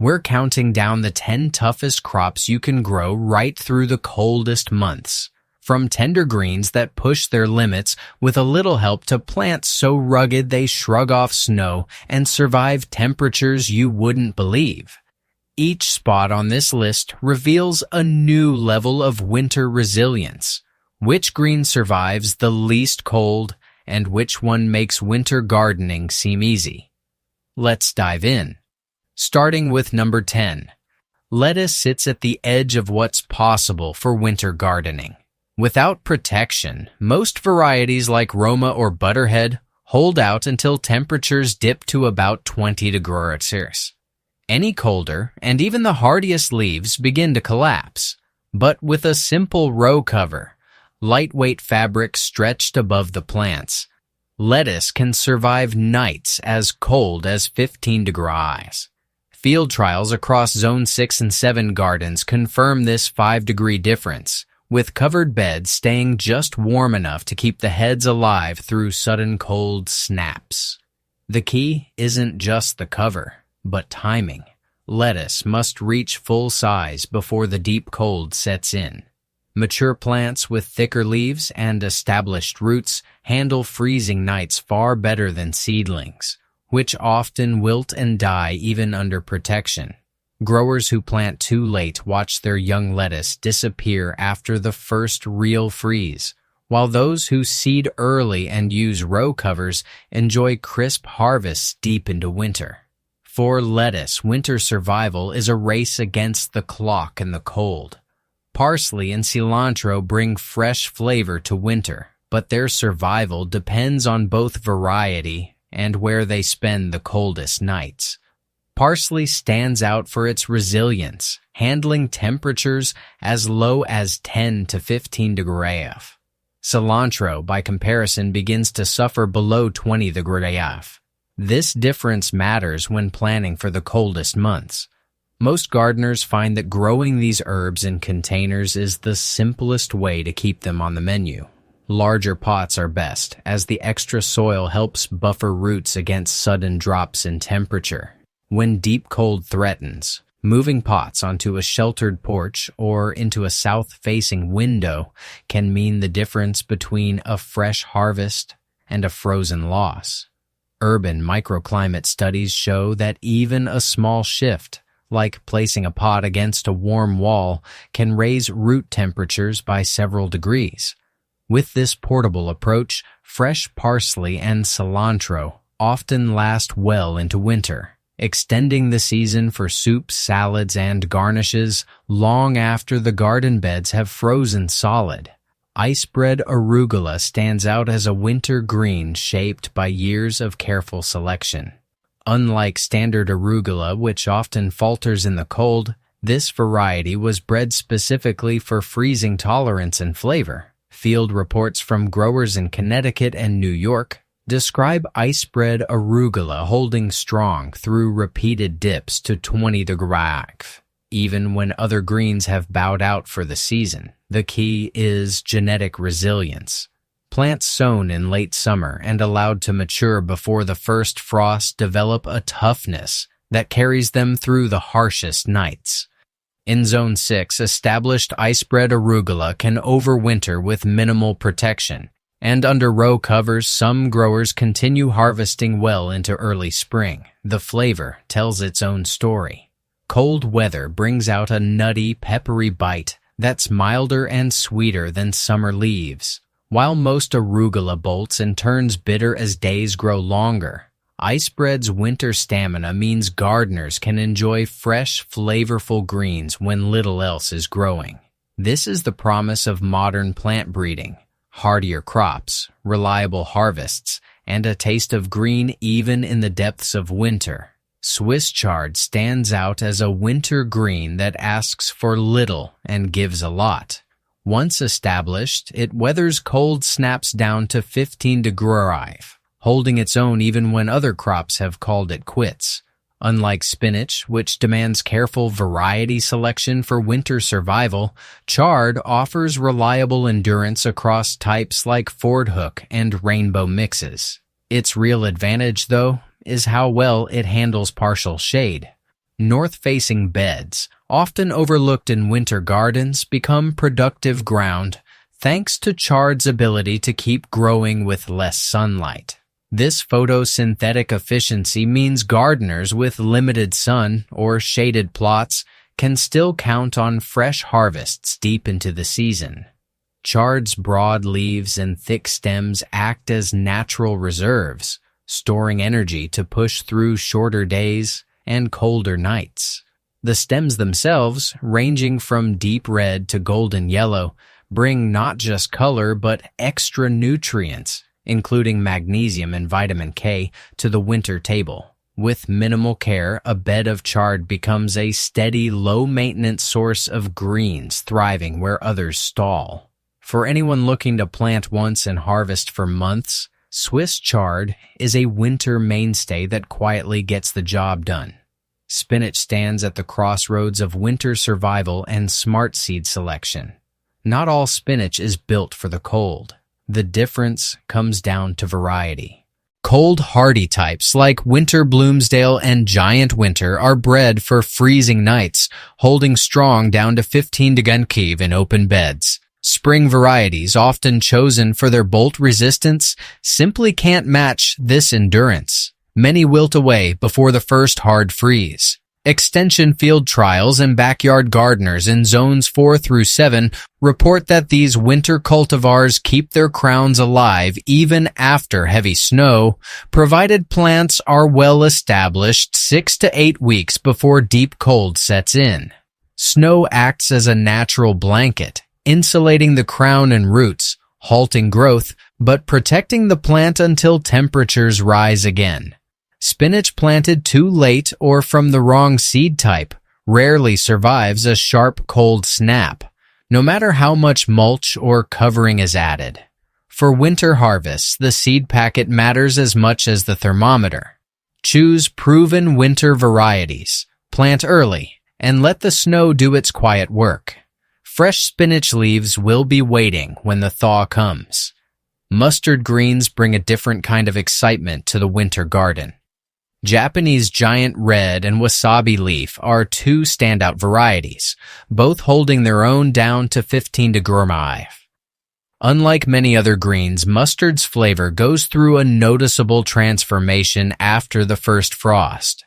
We're counting down the 10 toughest crops you can grow right through the coldest months. From tender greens that push their limits with a little help to plants so rugged they shrug off snow and survive temperatures you wouldn't believe. Each spot on this list reveals a new level of winter resilience. Which green survives the least cold and which one makes winter gardening seem easy? Let's dive in. Starting with number 10. Lettuce sits at the edge of what's possible for winter gardening. Without protection, most varieties like Roma or Butterhead hold out until temperatures dip to about 20 degrees Celsius. Any colder, and even the hardiest leaves begin to collapse. But with a simple row cover, lightweight fabric stretched above the plants, lettuce can survive nights as cold as 15 degrees. Field trials across Zone 6 and 7 gardens confirm this 5-degree difference, with covered beds staying just warm enough to keep the heads alive through sudden cold snaps. The key isn't just the cover, but timing. Lettuce must reach full size before the deep cold sets in. Mature plants with thicker leaves and established roots handle freezing nights far better than seedlings, which often wilt and die even under protection. Growers who plant too late watch their young lettuce disappear after the first real freeze, while those who seed early and use row covers enjoy crisp harvests deep into winter. For lettuce, winter survival is a race against the clock and the cold. Parsley and cilantro bring fresh flavor to winter, but their survival depends on both variety and where they spend the coldest nights. Parsley stands out for its resilience, handling temperatures as low as 10 to 15 degrees. Cilantro, by comparison, begins to suffer below 20 degrees. This difference matters when planning for the coldest months. Most gardeners find that growing these herbs in containers is the simplest way to keep them on the menu. Larger pots are best, as the extra soil helps buffer roots against sudden drops in temperature. When deep cold threatens, moving pots onto a sheltered porch or into a south-facing window can mean the difference between a fresh harvest and a frozen loss. Urban microclimate studies show that even a small shift, like placing a pot against a warm wall, can raise root temperatures by several degrees. With this portable approach, fresh parsley and cilantro often last well into winter, extending the season for soups, salads, and garnishes long after the garden beds have frozen solid. Icebread arugula stands out as a winter green shaped by years of careful selection. Unlike standard arugula, which often falters in the cold, this variety was bred specifically for freezing tolerance and flavor. Field reports from growers in Connecticut and New York describe Icebread arugula holding strong through repeated dips to 20 degrees, even when other greens have bowed out for the season. The key is genetic resilience. Plants sown in late summer and allowed to mature before the first frost develop a toughness that carries them through the harshest nights. In Zone 6, established Icebread arugula can overwinter with minimal protection, and under row covers, some growers continue harvesting well into early spring. The flavor tells its own story. Cold weather brings out a nutty, peppery bite that's milder and sweeter than summer leaves. While most arugula bolts and turns bitter as days grow longer, Icebread's winter stamina means gardeners can enjoy fresh, flavorful greens when little else is growing. This is the promise of modern plant breeding: hardier crops, reliable harvests, and a taste of green even in the depths of winter. Swiss chard stands out as a winter green that asks for little and gives a lot. Once established, it weathers cold snaps down to 15 degrees, holding its own even when other crops have called it quits. Unlike spinach, which demands careful variety selection for winter survival, chard offers reliable endurance across types like Ford Hook and rainbow mixes. Its real advantage, though, is how well it handles partial shade. North-facing beds, often overlooked in winter gardens, become productive ground thanks to chard's ability to keep growing with less sunlight. This photosynthetic efficiency means gardeners with limited sun or shaded plots can still count on fresh harvests deep into the season. Chard's broad leaves and thick stems act as natural reserves, storing energy to push through shorter days and colder nights. The stems themselves, ranging from deep red to golden yellow, bring not just color but extra nutrients, including magnesium and vitamin K, to the winter table. With minimal care, a bed of chard becomes a steady, low-maintenance source of greens thriving where others stall. For anyone looking to plant once and harvest for months, Swiss chard is a winter mainstay that quietly gets the job done. Spinach stands at the crossroads of winter survival and smart seed selection. Not all spinach is built for the cold. The difference comes down to variety. Cold hardy types like Winter Bloomsdale and Giant Winter are bred for freezing nights, holding strong down to 15 degrees in open beds. Spring varieties, often chosen for their bolt resistance, simply can't match this endurance. Many wilt away before the first hard freeze. Extension field trials and backyard gardeners in zones 4 through 7 report that these winter cultivars keep their crowns alive even after heavy snow, provided plants are well established 6 to 8 weeks before deep cold sets in. Snow acts as a natural blanket, insulating the crown and roots, halting growth, but protecting the plant until temperatures rise again. Spinach planted too late or from the wrong seed type rarely survives a sharp cold snap, no matter how much mulch or covering is added. For winter harvests, the seed packet matters as much as the thermometer. Choose proven winter varieties, plant early, and let the snow do its quiet work. Fresh spinach leaves will be waiting when the thaw comes. Mustard greens bring a different kind of excitement to the winter garden. Japanese giant red and wasabi leaf are two standout varieties, both holding their own down to 15 degrees. Unlike many other greens, mustard's flavor goes through a noticeable transformation after the first frost.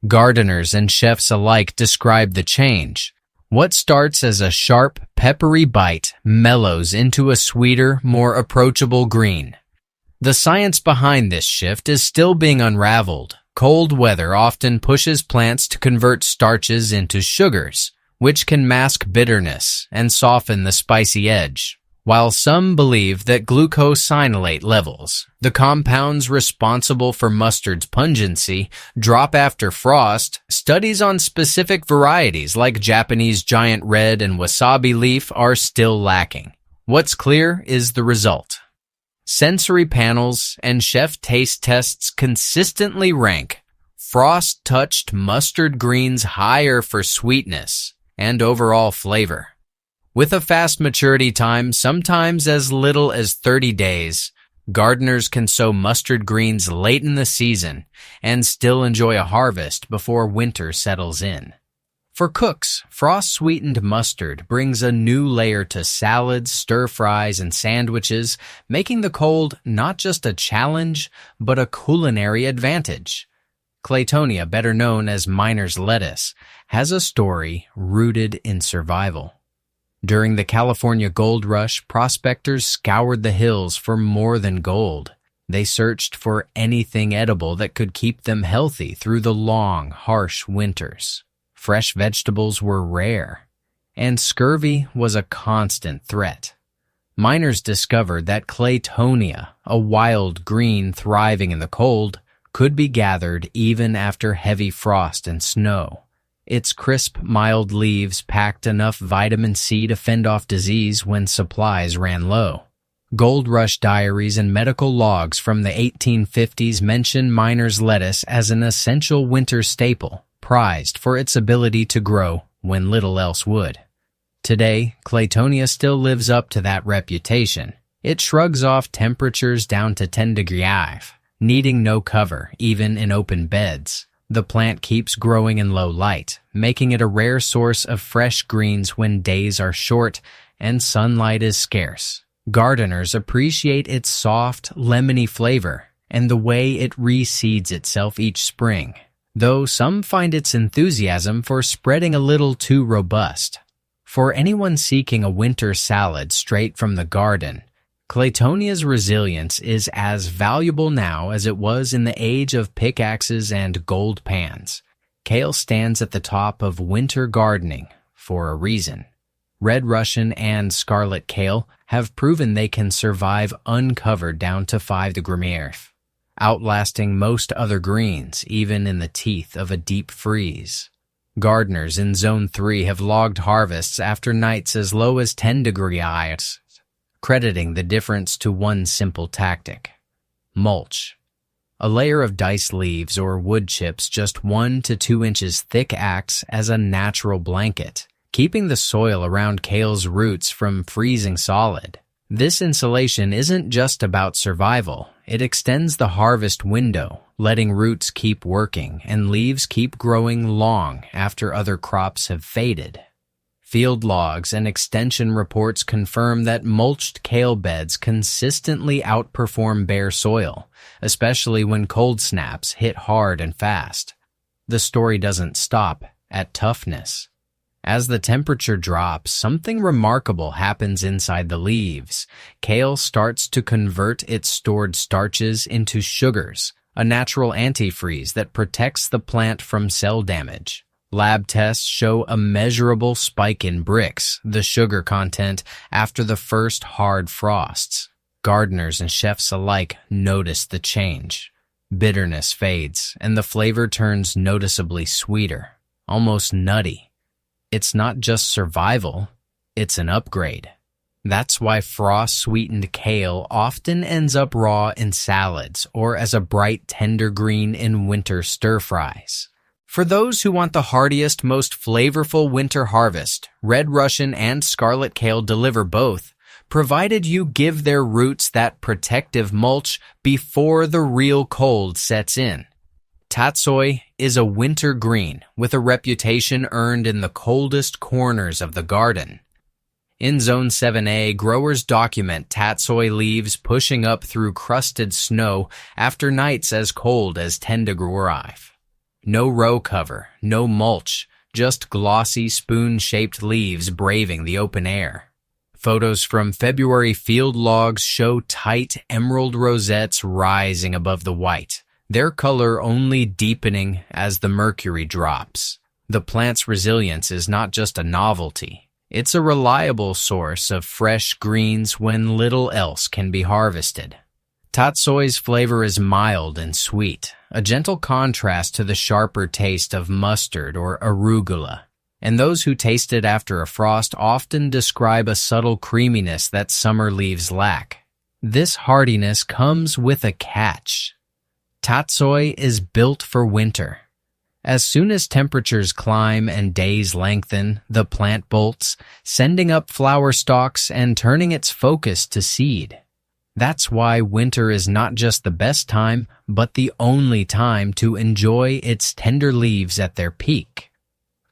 Gardeners and chefs alike describe the change. What starts as a sharp, peppery bite mellows into a sweeter, more approachable green. The science behind this shift is still being unraveled. Cold weather often pushes plants to convert starches into sugars, which can mask bitterness and soften the spicy edge. While some believe that glucosinolate levels, the compounds responsible for mustard's pungency, drop after frost, studies on specific varieties like Japanese giant red and wasabi leaf are still lacking. What's clear is the result. Sensory panels and chef taste tests consistently rank frost-touched mustard greens higher for sweetness and overall flavor. With a fast maturity time, sometimes as little as 30 days, gardeners can sow mustard greens late in the season and still enjoy a harvest before winter settles in. For cooks, frost-sweetened mustard brings a new layer to salads, stir-fries, and sandwiches, making the cold not just a challenge, but a culinary advantage. Claytonia, better known as miner's lettuce, has a story rooted in survival. During the California gold rush, prospectors scoured the hills for more than gold. They searched for anything edible that could keep them healthy through the long, harsh winters. Fresh vegetables were rare, and scurvy was a constant threat. Miners discovered that Claytonia, a wild green thriving in the cold, could be gathered even after heavy frost and snow. Its crisp, mild leaves packed enough vitamin C to fend off disease when supplies ran low. Gold Rush diaries and medical logs from the 1850s mention miner's lettuce as an essential winter staple, prized for its ability to grow when little else would. Today, Claytonia still lives up to that reputation. It shrugs off temperatures down to 10 degrees, needing no cover, even in open beds. The plant keeps growing in low light, making it a rare source of fresh greens when days are short and sunlight is scarce. Gardeners appreciate its soft, lemony flavor and the way it reseeds itself each spring, though some find its enthusiasm for spreading a little too robust. For anyone seeking a winter salad straight from the garden, Claytonia's resilience is as valuable now as it was in the age of pickaxes and gold pans. Kale stands at the top of winter gardening for a reason. Red Russian and scarlet kale have proven they can survive uncovered down to 5 degrees, outlasting most other greens even in the teeth of a deep freeze. Gardeners in Zone 3 have logged harvests after nights as low as 10 degrees, crediting the difference to one simple tactic: mulch. A layer of diced leaves or wood chips just 1 to 2 inches thick acts as a natural blanket, keeping the soil around kale's roots from freezing solid. This insulation isn't just about survival. It extends the harvest window, letting roots keep working and leaves keep growing long after other crops have faded. Field logs and extension reports confirm that mulched kale beds consistently outperform bare soil, especially when cold snaps hit hard and fast. The story doesn't stop at toughness. As the temperature drops, something remarkable happens inside the leaves. Kale starts to convert its stored starches into sugars, a natural antifreeze that protects the plant from cell damage. Lab tests show a measurable spike in Brix, the sugar content, after the first hard frosts. Gardeners and chefs alike notice the change. Bitterness fades, and the flavor turns noticeably sweeter, almost nutty. It's not just survival, it's an upgrade. That's why frost-sweetened kale often ends up raw in salads or as a bright tender green in winter stir-fries. For those who want the heartiest, most flavorful winter harvest, Red Russian and Scarlet Kale deliver both, provided you give their roots that protective mulch before the real cold sets in. Tatsoy is a winter green with a reputation earned in the coldest corners of the garden. In Zone 7A, growers document Tatsoy leaves pushing up through crusted snow after nights as cold as 10 degrees. No row cover, no mulch, just glossy spoon-shaped leaves braving the open air. Photos from February field logs show tight emerald rosettes rising above the white, their color only deepening as the mercury drops. The plant's resilience is not just a novelty. It's a reliable source of fresh greens when little else can be harvested. Tatsoy's flavor is mild and sweet, a gentle contrast to the sharper taste of mustard or arugula. And those who taste it after a frost often describe a subtle creaminess that summer leaves lack. This hardiness comes with a catch. Tatsoy is built for winter. As soon as temperatures climb and days lengthen, the plant bolts, sending up flower stalks and turning its focus to seed. That's why winter is not just the best time, but the only time to enjoy its tender leaves at their peak.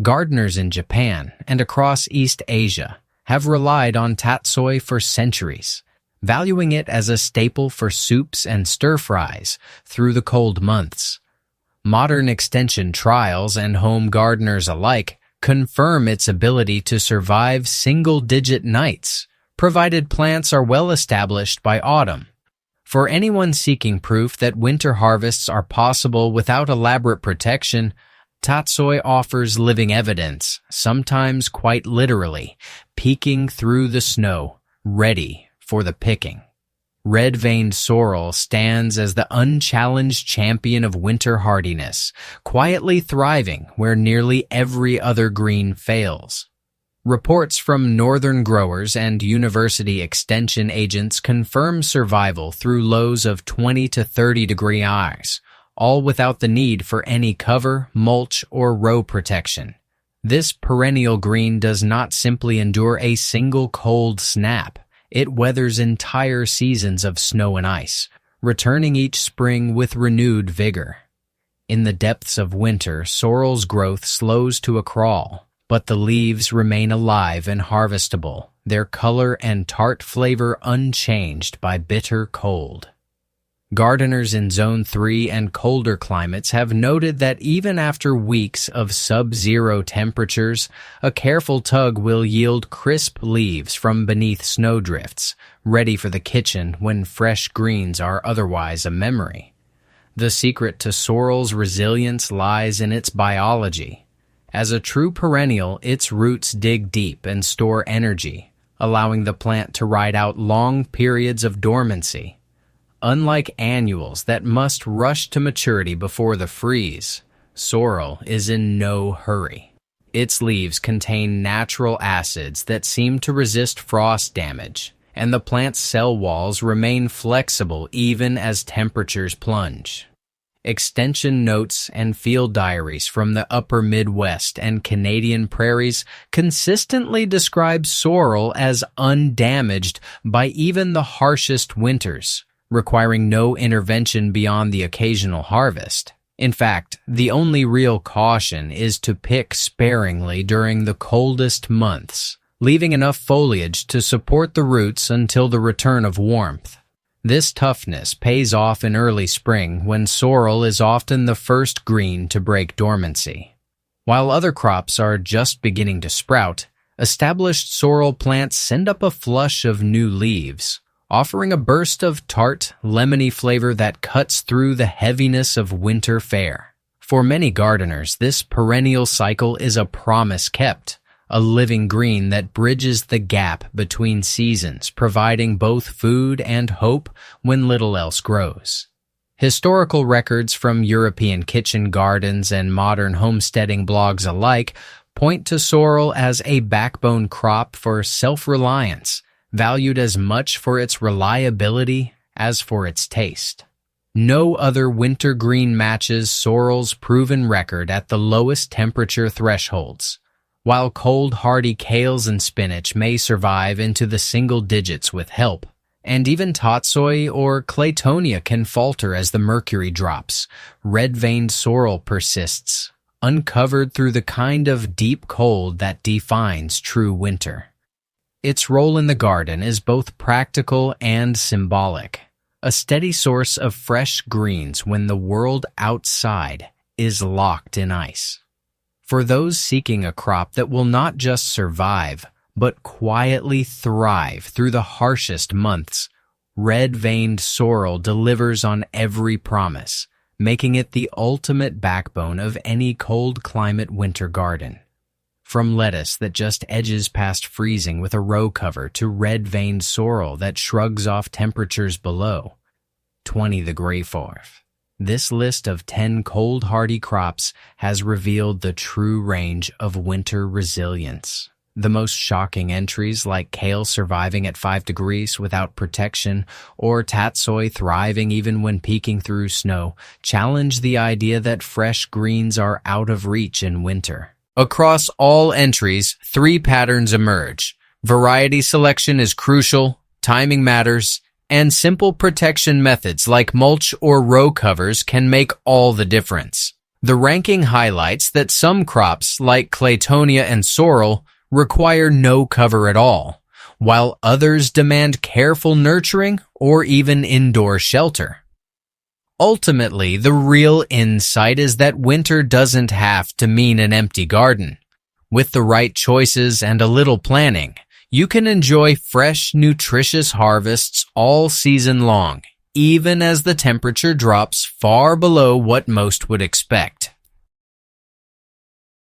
Gardeners in Japan and across East Asia have relied on Tatsoy for centuries, valuing it as a staple for soups and stir-fries through the cold months. Modern extension trials and home gardeners alike confirm its ability to survive single-digit nights, provided plants are well established by autumn. For anyone seeking proof that winter harvests are possible without elaborate protection, Tatsoy offers living evidence, sometimes quite literally, peeking through the snow, ready for the picking. Red-veined sorrel stands as the unchallenged champion of winter hardiness, quietly thriving where nearly every other green fails. Reports from northern growers and university extension agents confirm survival through lows of 20 to 30 degrees, all without the need for any cover, mulch, or row protection. This perennial green does not simply endure a single cold snap. It weathers entire seasons of snow and ice, returning each spring with renewed vigor. In the depths of winter, sorrel's growth slows to a crawl, but the leaves remain alive and harvestable, their color and tart flavor unchanged by bitter cold. Gardeners in Zone 3 and colder climates have noted that even after weeks of sub-zero temperatures, a careful tug will yield crisp leaves from beneath snowdrifts, ready for the kitchen when fresh greens are otherwise a memory. The secret to sorrel's resilience lies in its biology. As a true perennial, its roots dig deep and store energy, allowing the plant to ride out long periods of dormancy. Unlike annuals that must rush to maturity before the freeze, sorrel is in no hurry. Its leaves contain natural acids that seem to resist frost damage, and the plant's cell walls remain flexible even as temperatures plunge. Extension notes and field diaries from the upper Midwest and Canadian prairies consistently describe sorrel as undamaged by even the harshest winters, requiring no intervention beyond the occasional harvest. In fact, the only real caution is to pick sparingly during the coldest months, leaving enough foliage to support the roots until the return of warmth. This toughness pays off in early spring when sorrel is often the first green to break dormancy. While other crops are just beginning to sprout, established sorrel plants send up a flush of new leaves, offering a burst of tart, lemony flavor that cuts through the heaviness of winter fare. For many gardeners, this perennial cycle is a promise kept, a living green that bridges the gap between seasons, providing both food and hope when little else grows. Historical records from European kitchen gardens and modern homesteading blogs alike point to sorrel as a backbone crop for self-reliance, valued as much for its reliability as for its taste. No other winter green matches sorrel's proven record at the lowest temperature thresholds. While cold hardy kales and spinach may survive into the single digits with help, and even Tatsoy or Claytonia can falter as the mercury drops, red-veined sorrel persists, uncovered through the kind of deep cold that defines true winter. Its role in the garden is both practical and symbolic, a steady source of fresh greens when the world outside is locked in ice. For those seeking a crop that will not just survive, but quietly thrive through the harshest months, red-veined sorrel delivers on every promise, making it the ultimate backbone of any cold climate winter garden. From lettuce that just edges past freezing with a row cover to red-veined sorrel that shrugs off temperatures below 20 the gray forth. This list of 10 cold hardy crops has revealed the true range of winter resilience. The most shocking entries, like kale surviving at 5 degrees without protection, or Tatsoy thriving even when peeking through snow, challenge the idea that fresh greens are out of reach in winter. Across all entries, 3 patterns emerge. Variety selection is crucial, timing matters, and simple protection methods like mulch or row covers can make all the difference. The ranking highlights that some crops, like Claytonia and sorrel, require no cover at all, while others demand careful nurturing or even indoor shelter. Ultimately, the real insight is that winter doesn't have to mean an empty garden. With the right choices and a little planning, you can enjoy fresh, nutritious harvests all season long, even as the temperature drops far below what most would expect.